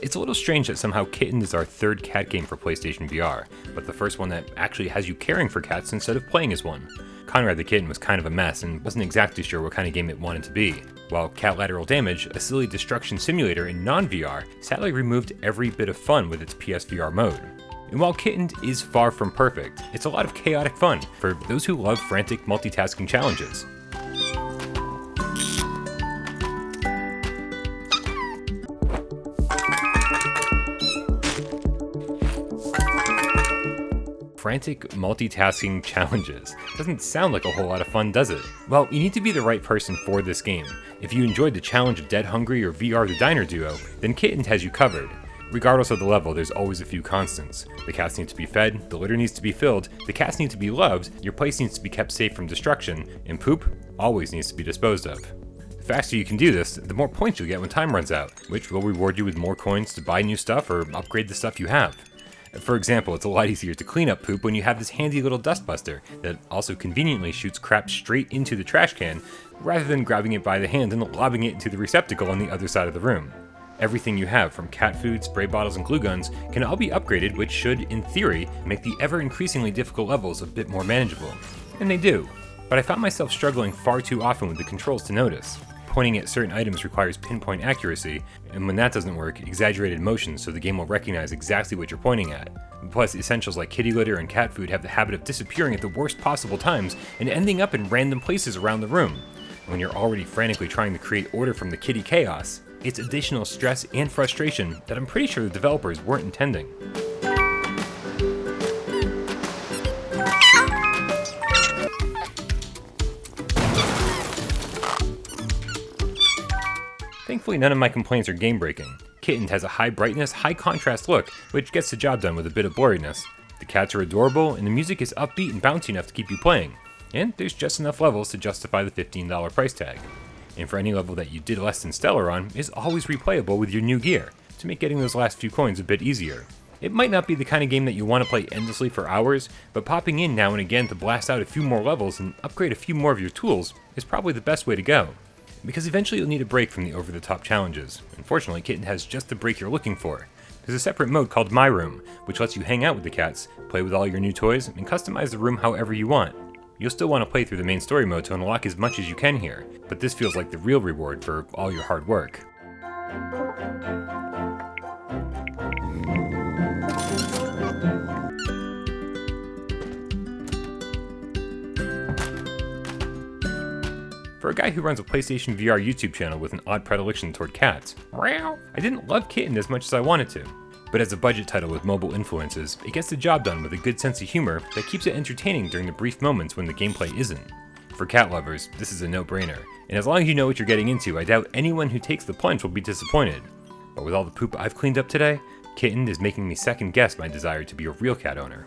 It's a little strange that somehow Kitten'd is our third cat game for PlayStation VR, but the first one that actually has you caring for cats instead of playing as one. Conrad the kitten was kind of a mess and wasn't exactly sure what kind of game it wanted to be, while Cat Lateral Damage, a silly destruction simulator in non-VR, sadly removed every bit of fun with its PSVR mode. And while Kitten'd is far from perfect, it's a lot of chaotic fun for those who love frantic multitasking challenges. Frantic multitasking challenges. Doesn't sound like a whole lot of fun, does it? Well, you need to be the right person for this game. If you enjoyed the challenge of Dead Hungry or VR the Diner Duo, then Kitten'd has you covered. Regardless of the level, there's always a few constants. The cats need to be fed, the litter needs to be filled, the cats need to be loved, your place needs to be kept safe from destruction, and poop always needs to be disposed of. The faster you can do this, the more points you'll get when time runs out, which will reward you with more coins to buy new stuff or upgrade the stuff you have. For example, it's a lot easier to clean up poop when you have this handy little dustbuster that also conveniently shoots crap straight into the trash can, rather than grabbing it by the hand and lobbing it into the receptacle on the other side of the room. Everything you have, from cat food, spray bottles, and glue guns, can all be upgraded, which should, in theory, make the ever-increasingly difficult levels a bit more manageable. And they do. But I found myself struggling far too often with the controls to notice. Pointing at certain items requires pinpoint accuracy, and when that doesn't work, exaggerated motion so the game will recognize exactly what you're pointing at. Plus, essentials like kitty litter and cat food have the habit of disappearing at the worst possible times and ending up in random places around the room. When you're already frantically trying to create order from the kitty chaos, it's additional stress and frustration that I'm pretty sure the developers weren't intending. Thankfully, none of my complaints are game-breaking. Kitten'd has a high brightness, high contrast look, which gets the job done with a bit of blurriness. The cats are adorable, and the music is upbeat and bouncy enough to keep you playing. And there's just enough levels to justify the $15 price tag. And for any level that you did less than stellar on, is always replayable with your new gear, to make getting those last few coins a bit easier. It might not be the kind of game that you want to play endlessly for hours, but popping in now and again to blast out a few more levels and upgrade a few more of your tools is probably the best way to go. Because eventually you'll need a break from the over-the-top challenges. Unfortunately, Kitten'd has just the break you're looking for. There's a separate mode called My Room, which lets you hang out with the cats, play with all your new toys, and customize the room however you want. You'll still want to play through the main story mode to unlock as much as you can here, but this feels like the real reward for all your hard work. For a guy who runs a PlayStation VR YouTube channel with an odd predilection toward cats, I didn't love Kitten'd as much as I wanted to. But as a budget title with mobile influences, it gets the job done with a good sense of humor that keeps it entertaining during the brief moments when the gameplay isn't. For cat lovers, this is a no-brainer, and as long as you know what you're getting into, I doubt anyone who takes the plunge will be disappointed. But with all the poop I've cleaned up today, Kitten'd is making me second guess my desire to be a real cat owner.